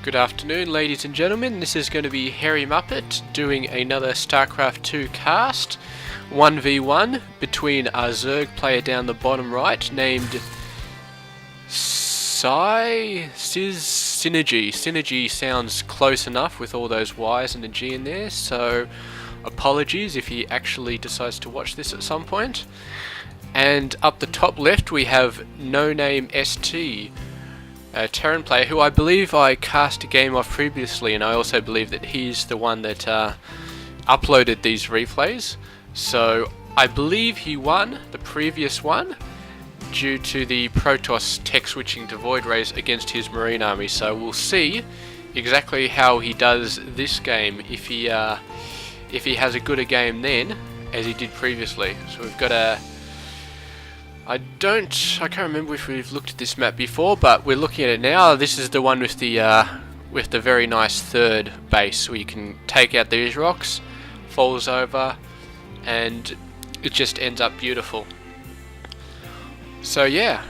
Good afternoon, ladies and gentlemen. This is going to be xhairymuppetx doing another Starcraft 2 cast 1v1 between our Zerg player down the bottom right named Syzygy. Syzygy sounds close enough with all those Y's and a G in there, so apologies if he actually decides to watch this at some point. And up the top left we have NoNameST, a Terran player who I believe I cast a game of previously, and I also believe that he's the one that uploaded these replays. So I believe he won the previous one due to the Protoss tech switching to Void Rays against his Marine army. So we'll see exactly how he does this game, if he has a good a game then as he did previously. So we've got a I can't remember if we've looked at this map before, but we're looking at it now. This is the one with the very nice third base where you can take out these rocks, falls over, and it just ends up beautiful. So yeah,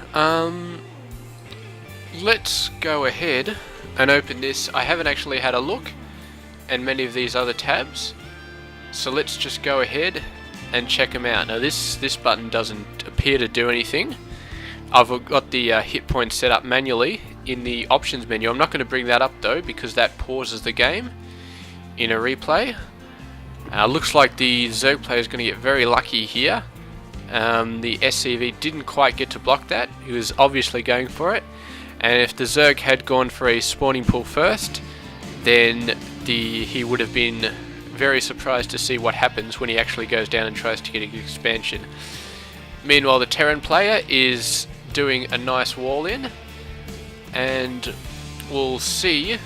let's go ahead and open this. I haven't actually had a look at many of these other tabs, so let's just go ahead and check them out. Now this button doesn't appear to do anything. I've got the hit points set up manually in the options menu. I'm not going to bring that up though, because that pauses the game in a replay. Looks like the Zerg player is going to get very lucky here. The SCV didn't quite get to block that. He was obviously going for it, and if the Zerg had gone for a spawning pool first, then he would have been very surprised to see what happens when he actually goes down and tries to get an expansion. Meanwhile, the Terran player is doing a nice wall in, and we'll see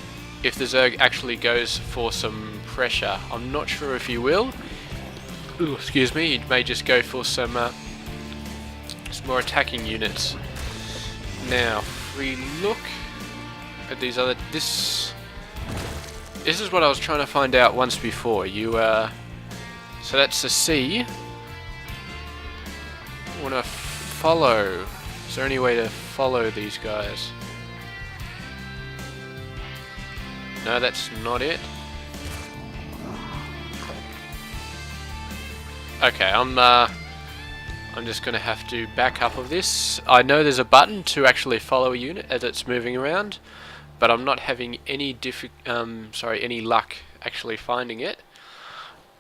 if the Zerg actually goes for some pressure. I'm not sure if he will. Ooh, excuse me, he may just go for some more attacking units. Now, if we look at these other... This is what I was trying to find out once before. So that's a C. I want to follow. Is there any way to follow these guys? No, that's not it. Okay, I'm just going to have to back up of this. I know there's a button to actually follow a unit as it's moving around, but I'm not having any any luck actually finding it.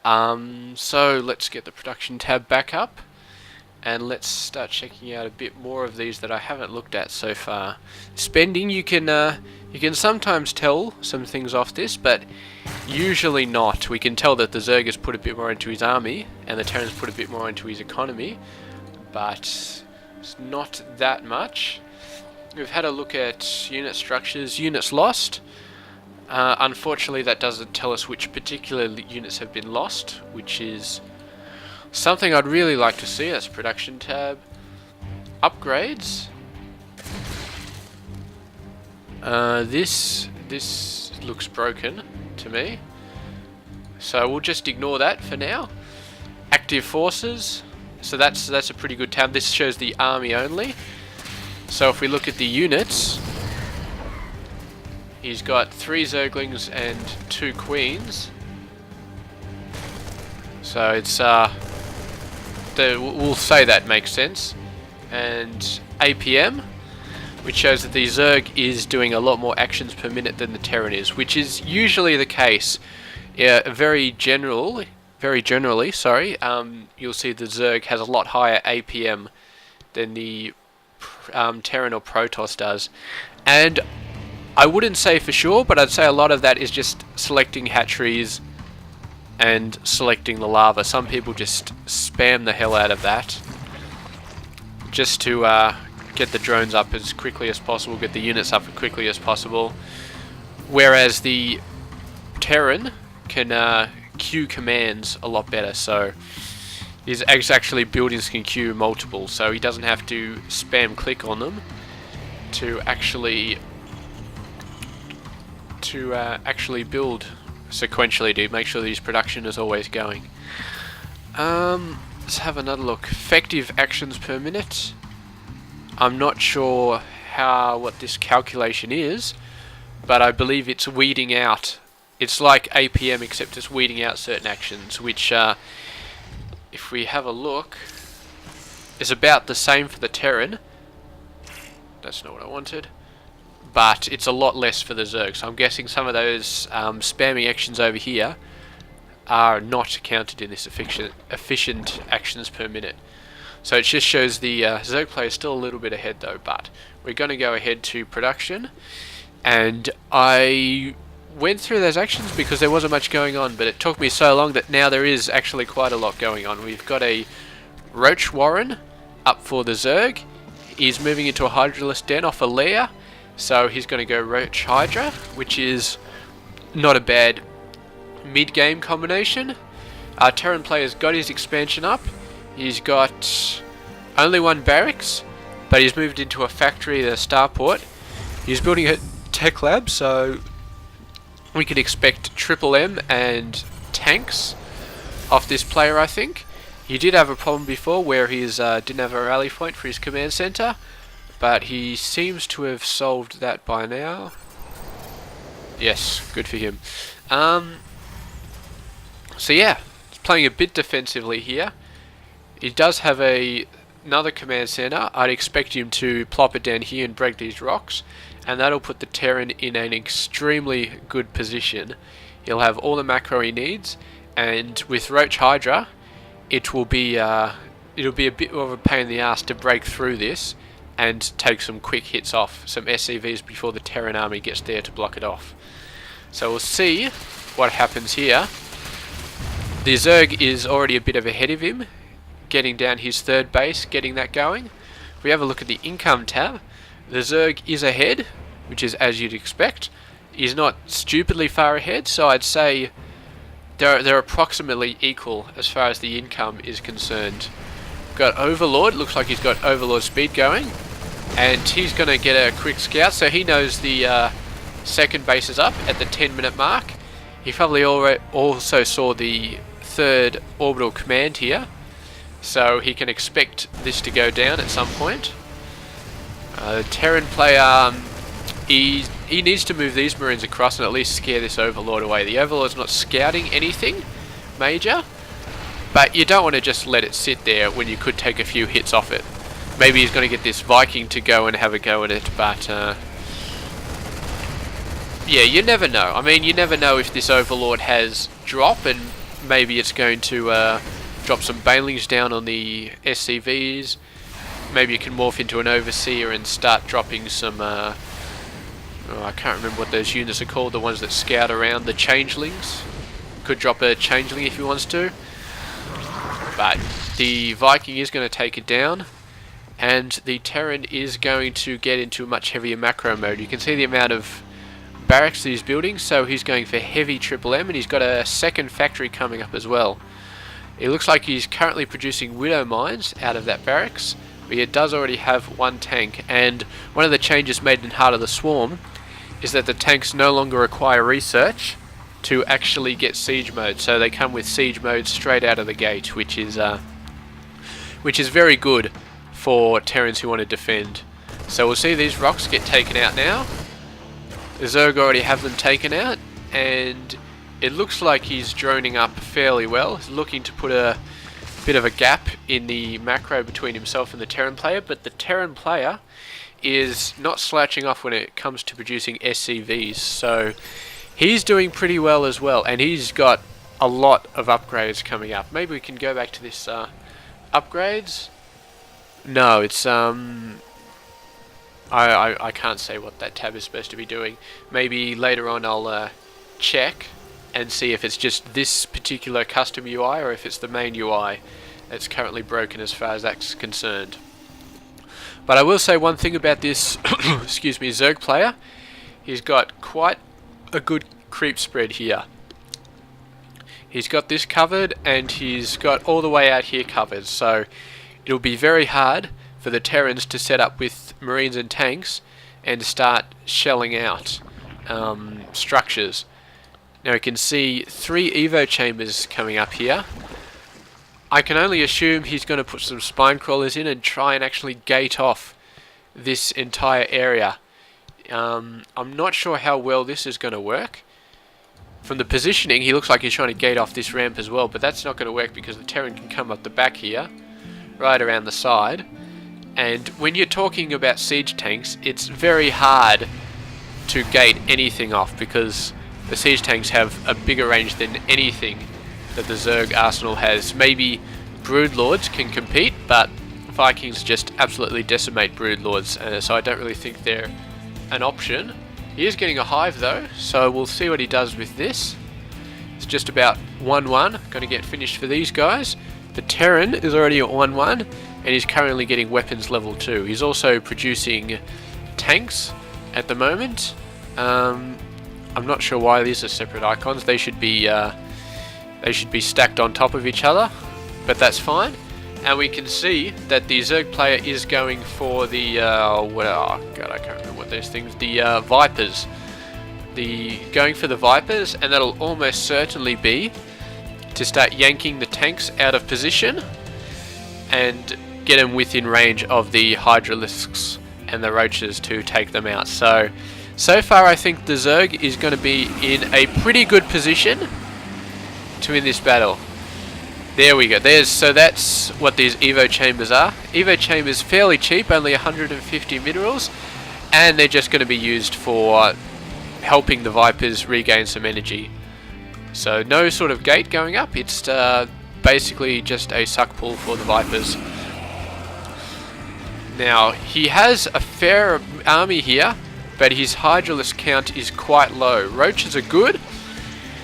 So let's get the production tab back up, and let's start checking out a bit more of these that I haven't looked at so far. Spending, you can sometimes tell some things off this, but usually not. We can tell that the Zerg has put a bit more into his army, and the Terran's put a bit more into his economy, but it's not that much. We've had a look at unit structures, units lost. Unfortunately, that doesn't tell us which particular units have been lost, which is something I'd really like to see. That's production tab. Upgrades. This looks broken to me, so we'll just ignore that for now. Active forces. So that's a pretty good tab. This shows the army only. So if we look at the units, he's got 3 Zerglings and 2 Queens. So it's we'll say that makes sense. And APM, which shows that the Zerg is doing a lot more actions per minute than the Terran is, which is usually the case. Very generally, you'll see the Zerg has a lot higher APM than the Terran or Protoss does. And I wouldn't say for sure, but I'd say a lot of that is just selecting hatcheries and selecting the lava. Some people just spam the hell out of that just to get the drones up as quickly as possible, get the units up as quickly as possible, whereas the Terran can queue commands a lot better. So his actually buildings can queue multiple, so he doesn't have to spam click on them to actually build sequentially to make sure that his production is always going. Let's have another look. Effective actions per minute. I'm not sure what this calculation is, but I believe it's weeding out. It's like APM except it's weeding out certain actions, which if we have a look, is about the same for the Terran. That's not what I wanted. But it's a lot less for the Zerg, so I'm guessing some of those spamming actions over here are not counted in this efficient actions per minute. So it just shows the Zerg player is still a little bit ahead though, but we're going to go ahead to production. And I went through those actions because there wasn't much going on, but it took me so long that now there is actually quite a lot going on. We've got a Roach Warren up for the Zerg. He's moving into a Hydralisk Den off a lair, so he's going to go Roach Hydra, which is not a bad mid-game combination. Our Terran player's got his expansion up. He's got only one barracks, but he's moved into a factory, the starport. He's building a tech lab, so we could expect triple M and tanks off this player, I think. He did have a problem before where he didn't have a rally point for his command center, but he seems to have solved that by now. Yes, good for him. So yeah, he's playing a bit defensively here. He does have another command center. I'd expect him to plop it down here and break these rocks, and that'll put the Terran in an extremely good position. He'll have all the macro he needs, and with Roach Hydra, it'll be a bit of a pain in the ass to break through this and take some quick hits off some SCVs before the Terran army gets there to block it off. So we'll see what happens here. The Zerg is already a bit of ahead of him, getting down his third base, getting that going. If we have a look at the income tab, the Zerg is ahead, which is as you'd expect. He's not stupidly far ahead, so I'd say they're approximately equal as far as the income is concerned. Got Overlord, looks like he's got Overlord speed going, and he's going to get a quick scout, so he knows the second base is up at the 10-minute mark. He probably also saw the third orbital command here, so he can expect this to go down at some point. The Terran player, he needs to move these Marines across and at least scare this Overlord away. The Overlord's not scouting anything major, but you don't want to just let it sit there when you could take a few hits off it. Maybe he's going to get this Viking to go and have a go at it, but yeah, you never know. I mean, you never know if this Overlord has drop, and maybe it's going to drop some Banelings down on the SCVs. Maybe you can morph into an Overseer and start dropping some I can't remember what those units are called, the ones that scout around, the Changelings. Could drop a Changeling if he wants to. But the Viking is going to take it down, and the Terran is going to get into a much heavier macro mode. You can see the amount of barracks that he's building, so he's going for heavy triple M, and he's got a second factory coming up as well. It looks like he's currently producing Widow Mines out of that barracks, but it does already have one tank, and one of the changes made in Heart of the Swarm is that the tanks no longer require research to actually get siege mode, so they come with siege mode straight out of the gate, which is very good for Terrans who want to defend. So we'll see these rocks get taken out now. The Zerg already have them taken out, and it looks like he's droning up fairly well. He's looking to put a bit of a gap in the macro between himself and the Terran player, but the Terran player is not slouching off when it comes to producing SCVs, so he's doing pretty well as well, and he's got a lot of upgrades coming up. Maybe we can go back to this upgrades. No, it's I can't say what that tab is supposed to be doing. Maybe later on I'll check and see if it's just this particular custom UI or if it's the main UI that's currently broken as far as that's concerned. But I will say one thing about this excuse me, Zerg player. He's got quite a good creep spread here. He's got this covered, and he's got all the way out here covered, so it'll be very hard for the Terrans to set up with Marines and tanks and start shelling out structures. Now you can see 3 Evo chambers coming up here. I can only assume he's going to put some spine crawlers in and try and actually gate off this entire area. I'm not sure how well this is going to work. From the positioning, he looks like he's trying to gate off this ramp as well, but that's not going to work because the Terran can come up the back here, right around the side. And when you're talking about siege tanks, it's very hard to gate anything off because the siege tanks have a bigger range than anything that the Zerg arsenal has. Maybe Broodlords can compete, but Vikings just absolutely decimate Broodlords, so I don't really think they're an option. He is getting a hive though, so we'll see what he does with this. It's just about 1-1, going to get finished for these guys. The Terran is already at 1-1, and he's currently getting weapons level 2. He's also producing tanks at the moment. I'm not sure why these are separate icons. They should be stacked on top of each other, but that's fine. And we can see that the Zerg player is going for the oh god, I can't remember what those things. The Vipers. Going for the Vipers, and that'll almost certainly be to start yanking the tanks out of position and get them within range of the Hydralisks and the Roaches to take them out. So far I think the Zerg is going to be in a pretty good position to win this battle. There we go. So that's what these Evo chambers are. Evo chambers fairly cheap, only 150 minerals, and they're just going to be used for helping the Vipers regain some energy. So no sort of gate going up, it's basically just a suck pull for the Vipers. Now, he has a fair army here, but his Hydralisk count is quite low. Roaches are good,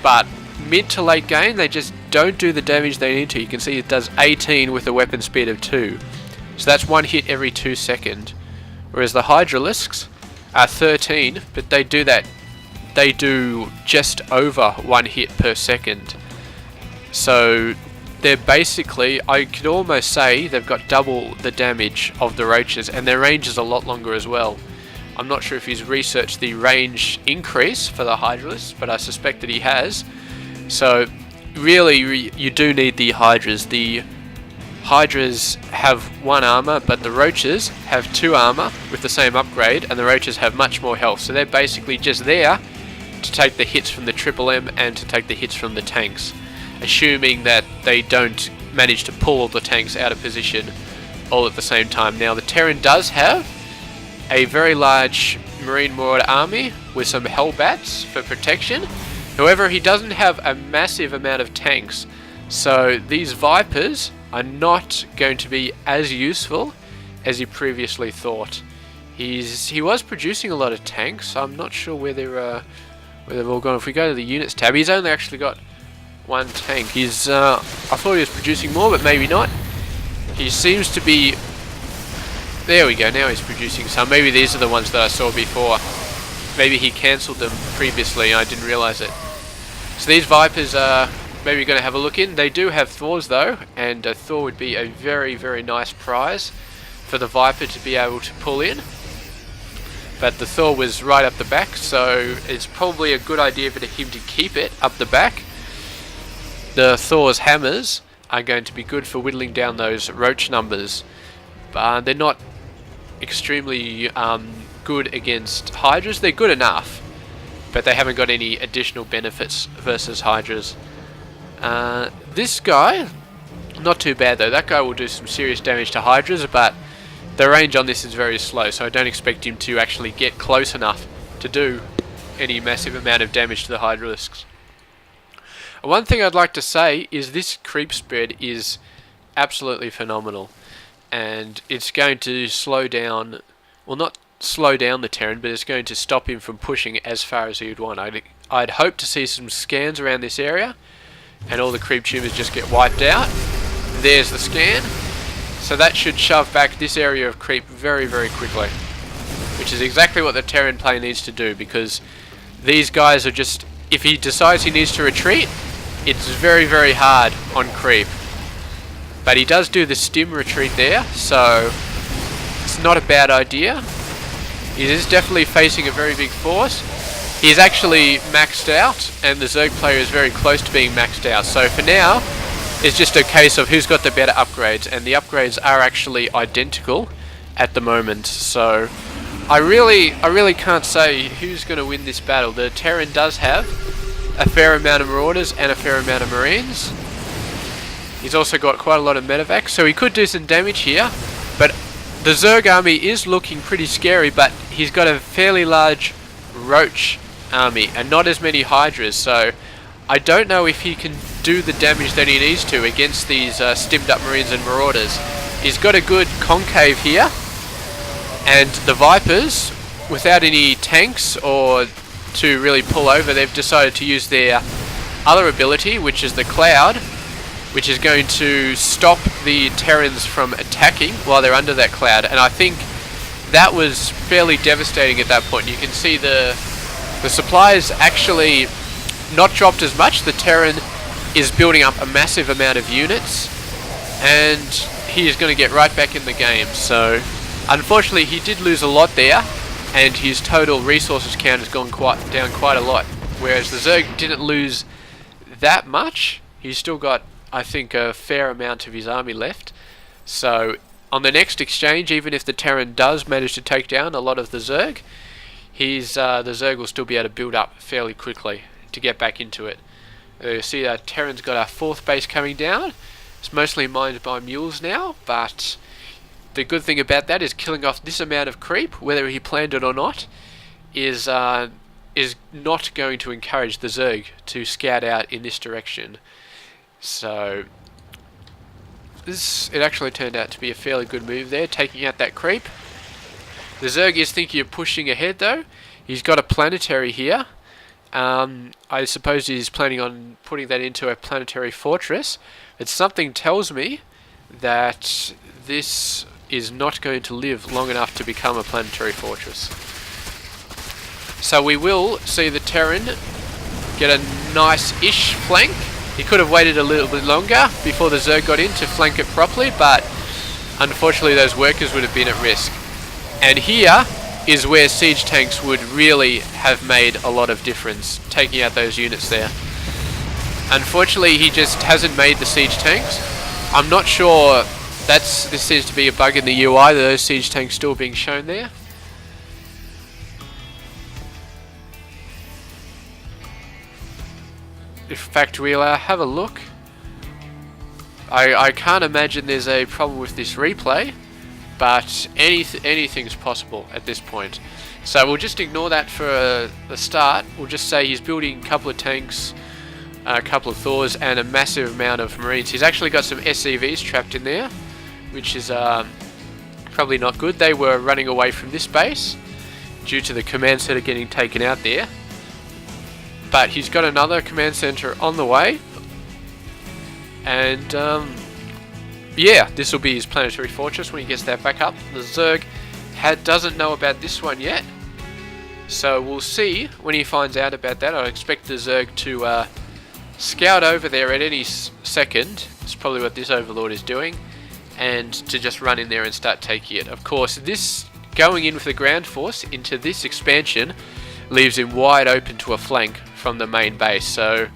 but mid to late game they just don't do the damage they need to. You can see it does 18 with a weapon speed of 2. So that's 1 hit every 2 seconds. Whereas the Hydralisks are 13, but they do just over 1 hit per second. So they're basically, I could almost say they've got double the damage of the Roaches, and their range is a lot longer as well. I'm not sure if he's researched the range increase for the Hydralisks, but I suspect that he has. So really you do need the Hydras. The Hydras have 1 armor, but the Roaches have 2 armor with the same upgrade, and the Roaches have much more health. So they're basically just there to take the hits from the Triple M and to take the hits from the tanks, assuming that they don't manage to pull all the tanks out of position all at the same time. Now the Terran does have a very large Marine Marauder army with some Hellbats for protection. However, he doesn't have a massive amount of tanks, so these Vipers are not going to be as useful as he previously thought. He was producing a lot of tanks. I'm not sure where they've all gone. If we go to the units tab, he's only actually got 1 tank. I thought he was producing more, but maybe not. He seems to be... There we go, now he's producing some. Maybe these are the ones that I saw before. Maybe he cancelled them previously and I didn't realise it. So these Vipers are maybe going to have a look in. They do have Thors though, and a Thor would be a very, very nice prize for the Viper to be able to pull in. But the Thor was right up the back, so it's probably a good idea for him to keep it up the back. The Thor's hammers are going to be good for whittling down those roach numbers. They're not extremely good against Hydras. They're good enough, but they haven't got any additional benefits versus Hydras. This guy, not too bad though. That guy will do some serious damage to Hydras, but the range on this is very slow, so I don't expect him to actually get close enough to do any massive amount of damage to the Hydralisks. One thing I'd like to say is this creep spread is absolutely phenomenal, and it's going to slow down, well, not slow down the Terran, but it's going to stop him from pushing as far as he would want. I'd hope to see some scans around this area and all the creep tumors just get wiped out. There's the scan. So that should shove back this area of creep very, very quickly, which is exactly what the Terran player needs to do, because these guys are just, if he decides he needs to retreat, it's very, very hard on creep. But he does do the stim retreat there, so it's not a bad idea. He is definitely facing a very big force. He's actually maxed out, and the Zerg player is very close to being maxed out. So for now, it's just a case of who's got the better upgrades, and the upgrades are actually identical at the moment. So I really can't say who's going to win this battle. The Terran does have a fair amount of Marauders and a fair amount of Marines. He's also got quite a lot of medevacs, so he could do some damage here. But the Zerg army is looking pretty scary, but he's got a fairly large Roach army and not as many Hydras, so I don't know if he can do the damage that he needs to against these stimmed up Marines and Marauders. He's got a good concave here, and the Vipers, without any tanks or to really pull over, they've decided to use their other ability, which is the Cloud, which is going to stop the Terrans from attacking while they're under that cloud. And I think that was fairly devastating at that point. You can see the supplies actually not dropped as much. The Terran is building up a massive amount of units, and he is going to get right back in the game. So unfortunately he did lose a lot there, and his total resources count has gone down quite a lot, whereas the Zerg didn't lose that much. He's still got, I think, a fair amount of his army left. So on the next exchange, even if the Terran does manage to take down a lot of the Zerg, the Zerg will still be able to build up fairly quickly to get back into it. You see that Terran's got our 4th base coming down. It's mostly mined by mules now, but the good thing about that is killing off this amount of creep, whether he planned it or not, is not going to encourage the Zerg to scout out in this direction. So it actually turned out to be a fairly good move there, taking out that creep. The Zerg is thinking of pushing ahead though. He's got a planetary here. I suppose he's planning on putting that into a planetary fortress. But something tells me that this is not going to live long enough to become a planetary fortress. So we will see the Terran get a nice-ish flank. He could have waited a little bit longer before the Zerg got in to flank it properly, but unfortunately those workers would have been at risk. And here is where siege tanks would really have made a lot of difference, taking out those units there. Unfortunately he just hasn't made the siege tanks. I'm not sure, this seems to be a bug in the UI, those siege tanks still being shown there. In fact, we'll have a look. I can't imagine there's a problem with this replay, but anything's possible at this point. So we'll just ignore that for the start. We'll just say he's building a couple of tanks, a couple of Thors, and a massive amount of Marines. He's actually got some SCVs trapped in there, which is probably not good. They were running away from this base due to the command center getting taken out there. But he's got another command center on the way, and yeah, this will be his planetary fortress when he gets that back up. The Zerg doesn't know about this one yet, so we'll see when he finds out about that. I expect the Zerg to scout over there at any second. It's probably what this Overlord is doing, and to just run in there and start taking it. Of course, this going in with the ground force into this expansion leaves him wide open to a flank from the main base, so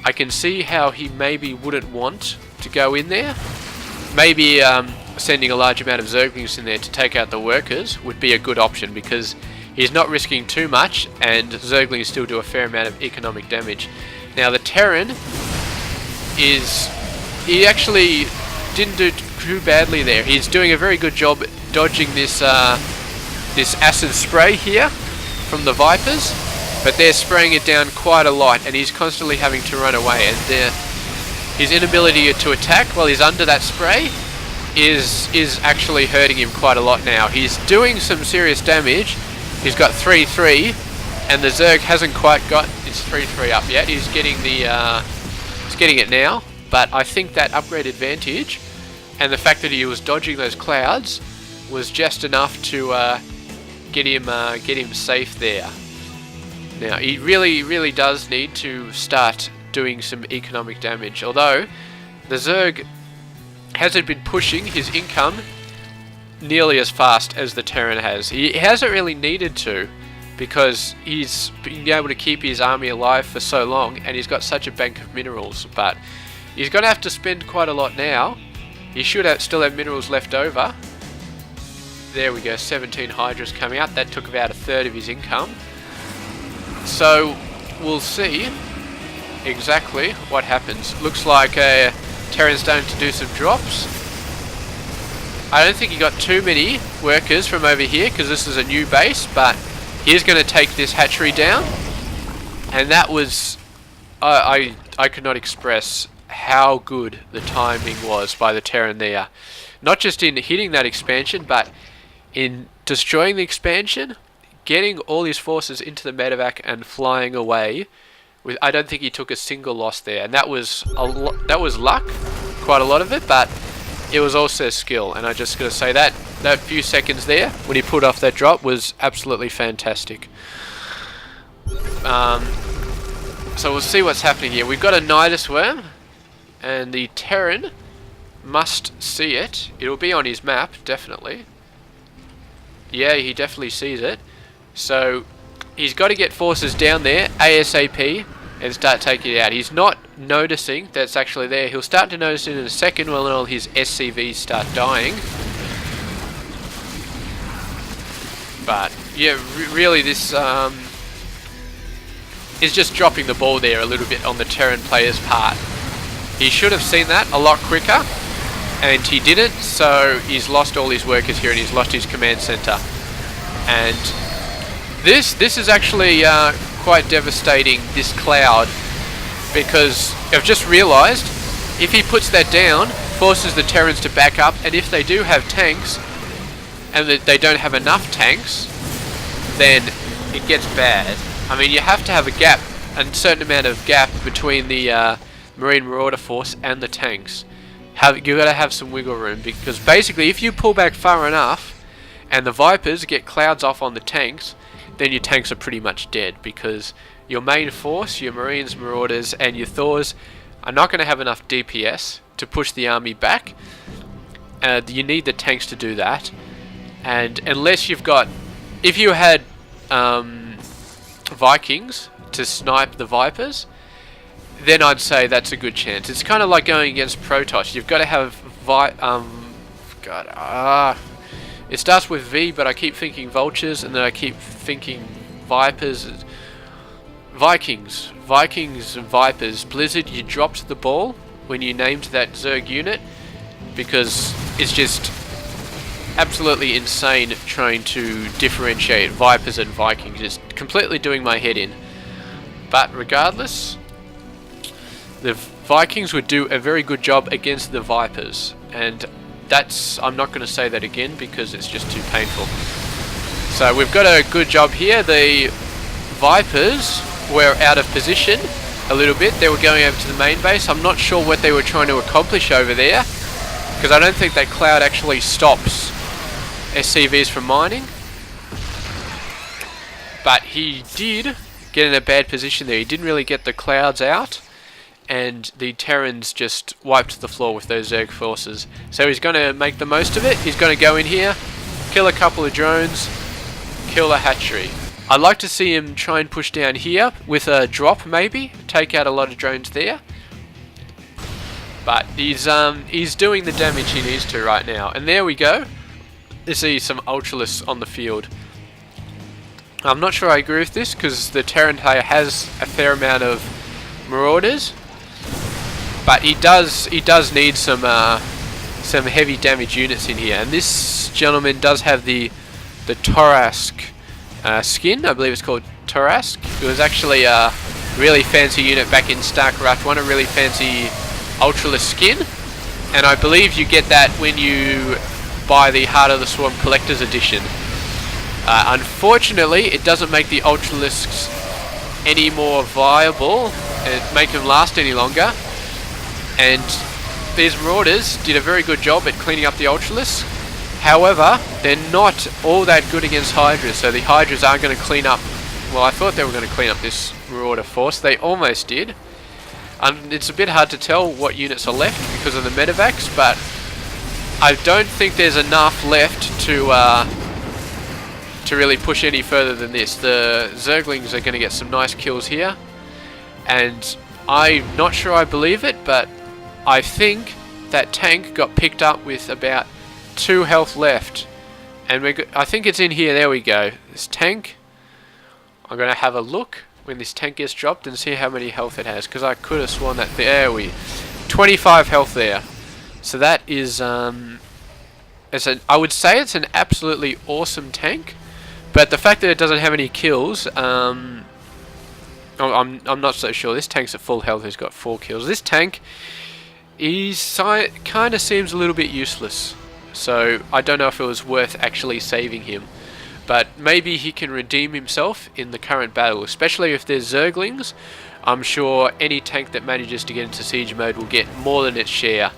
I can see how he maybe wouldn't want to go in there. Maybe sending a large amount of Zerglings in there to take out the workers would be a good option, because he's not risking too much and Zerglings still do a fair amount of economic damage. Now the Terran he actually didn't do too badly there. He's doing a very good job dodging this acid spray here from the Vipers, but they're spraying it down quite a lot, and he's constantly having to run away, and his inability to attack while he's under that spray is actually hurting him quite a lot now. He's doing some serious damage. He's got 3-3, and the Zerg hasn't quite got his 3-3 up yet. He's getting it now, but I think that upgrade advantage and the fact that he was dodging those clouds was just enough to get him safe there. Now he really does need to start doing some economic damage, although the Zerg hasn't been pushing his income nearly as fast as the Terran has. He hasn't really needed to, because he's been able to keep his army alive for so long, and he's got such a bank of minerals, but he's going to have to spend quite a lot now. He should still have minerals left over, There we go, 17 Hydras coming out. That took about a third of his income. So we'll see exactly what happens. Looks like Terran's starting to do some drops. I don't think he got too many workers from over here because this is a new base, but he's going to take this hatchery down. And that was... I could not express how good the timing was by the Terran there. Not just in hitting that expansion, but in destroying the expansion, getting all his forces into the medevac and flying away. I don't think he took a single loss there, and that was luck, quite a lot of it, but it was also skill. And I just got to say that few seconds there when he pulled off that drop was absolutely fantastic. So we'll see what's happening here. We've got a Nidus worm, and the Terran must see it. It'll be on his map, definitely. Yeah, he definitely sees it. So he's got to get forces down there ASAP and start taking it out. He's not noticing that it's actually there. He'll start to notice it in a second when all his SCVs start dying. But yeah, really this is just dropping the ball there a little bit on the Terran player's part. He should have seen that a lot quicker, and he didn't, so he's lost all his workers here and he's lost his command center. And this is actually quite devastating, this cloud, because I've just realized if he puts that down, forces the Terrans to back up, and if they do have tanks and they don't have enough tanks, then it gets bad. I mean, you have to have a gap, a certain amount of gap between the Marine Marauder force and the tanks. You've got to have some wiggle room, because basically if you pull back far enough and the Vipers get clouds off on the tanks, then your tanks are pretty much dead, because your main force, your Marines, Marauders and your Thors are not going to have enough DPS to push the army back. You need the tanks to do that, and unless you've got... If you had Vikings to snipe the Vipers, then I'd say that's a good chance. It's kind of like going against Protoss. You've got to have it starts with V, but I keep thinking Vultures, and then I keep thinking Vipers. Vikings and Vipers. Blizzard, you dropped the ball when you named that Zerg unit, because it's just absolutely insane trying to differentiate Vipers and Vikings. It's completely doing my head in. But regardless, the Vikings would do a very good job against the Vipers, and I'm not going to say that again because it's just too painful. So we've got a good job here. The Vipers were out of position a little bit. They were going over to the main base. I'm not sure what they were trying to accomplish over there, because I don't think that cloud actually stops SCVs from mining. But he did get in a bad position there. He didn't really get the clouds out, and the Terrans just wiped the floor with those Zerg forces. So he's going to make the most of it. He's going to go in here, kill a couple of drones, kill a hatchery. I'd like to see him try and push down here with a drop, maybe take out a lot of drones there. But he's doing the damage he needs to right now. And there we go. You see some Ultralisks on the field. I'm not sure I agree with this, because the Terran player has a fair amount of Marauders, but he does need some heavy damage units in here. And this gentleman does have the Torask skin. I believe it's called Torask. It was actually a really fancy unit back in Starcraft 1, a really fancy Ultralisk skin, and I believe you get that when you buy the Heart of the Swarm Collector's Edition. Unfortunately, it doesn't make the Ultralisks any more viable and make them last any longer, and these Marauders did a very good job at cleaning up the Ultralisks. However, they're not all that good against Hydras, so the Hydras are going to clean up... Well, I thought they were going to clean up this Marauder force. They almost did. It's a bit hard to tell what units are left because of the medevacs, but I don't think there's enough left to really push any further than this. The Zerglings are going to get some nice kills here, and I'm not sure I believe it, but I think that tank got picked up with about 2 health left, And I think it's in here. There we go. This tank. I'm going to have a look when this tank gets dropped and see how many health it has, because I could have sworn that there 25 health there. So that is I would say it's an absolutely awesome tank, but the fact that it doesn't have any kills, I'm not so sure. This tank's at full health. He's got 4 kills. This tank kind of seems a little bit useless, so I don't know if it was worth actually saving him. But maybe he can redeem himself in the current battle, especially if there's Zerglings. I'm sure any tank that manages to get into siege mode will get more than its share.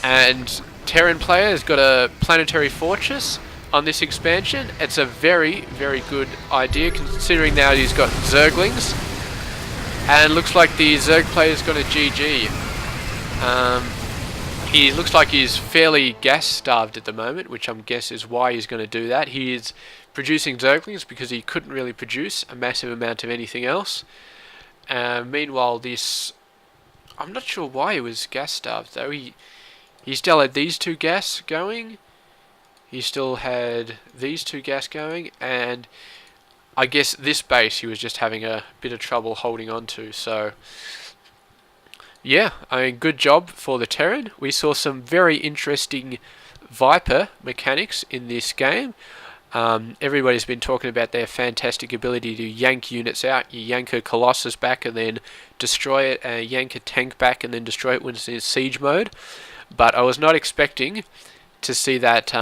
And Terran player has got a planetary fortress on this expansion. It's a very, very good idea, considering now he's got Zerglings. And looks like the Zerg player's got a GG. He looks like he's fairly gas starved at the moment, which I'm guess is why he's going to do that. He is producing Zerglings because he couldn't really produce a massive amount of anything else. Meanwhile, this... I'm not sure why he was gas starved though. He still had these 2 gas going. He still had these 2 gas going, and I guess this base he was just having a bit of trouble holding on to. So yeah, I mean, good job for the Terran. We saw some very interesting Viper mechanics in this game. Everybody's been talking about their fantastic ability to yank units out. You yank a Colossus back and then destroy it, yank a tank back and then destroy it when it's in siege mode. But I was not expecting to see that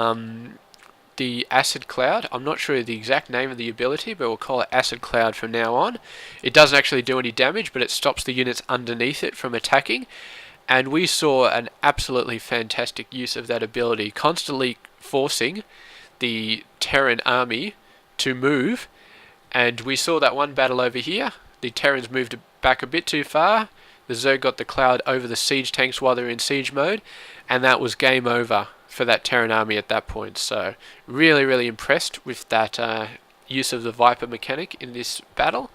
the Acid Cloud, I'm not sure the exact name of the ability, but we'll call it Acid Cloud from now on. It doesn't actually do any damage, but it stops the units underneath it from attacking. And we saw an absolutely fantastic use of that ability, constantly forcing the Terran army to move. And we saw that one battle over here. The Terrans moved back a bit too far. The Zerg got the cloud over the siege tanks while they're in siege mode, and that was game over for that Terran army at that point. So really, really impressed with that use of the Viper mechanic in this battle.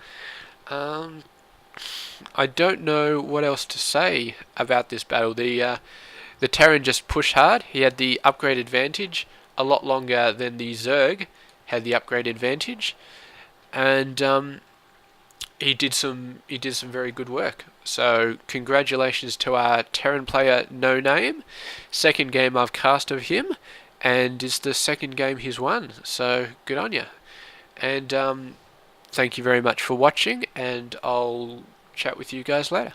I don't know what else to say about this battle. The Terran just pushed hard. He had the upgrade advantage a lot longer than the Zerg had the upgrade advantage, and he did some very good work. So congratulations to our Terran player No Name. Second game I've cast of him, and it's the second game he's won. So good on you. And thank you very much for watching, and I'll chat with you guys later.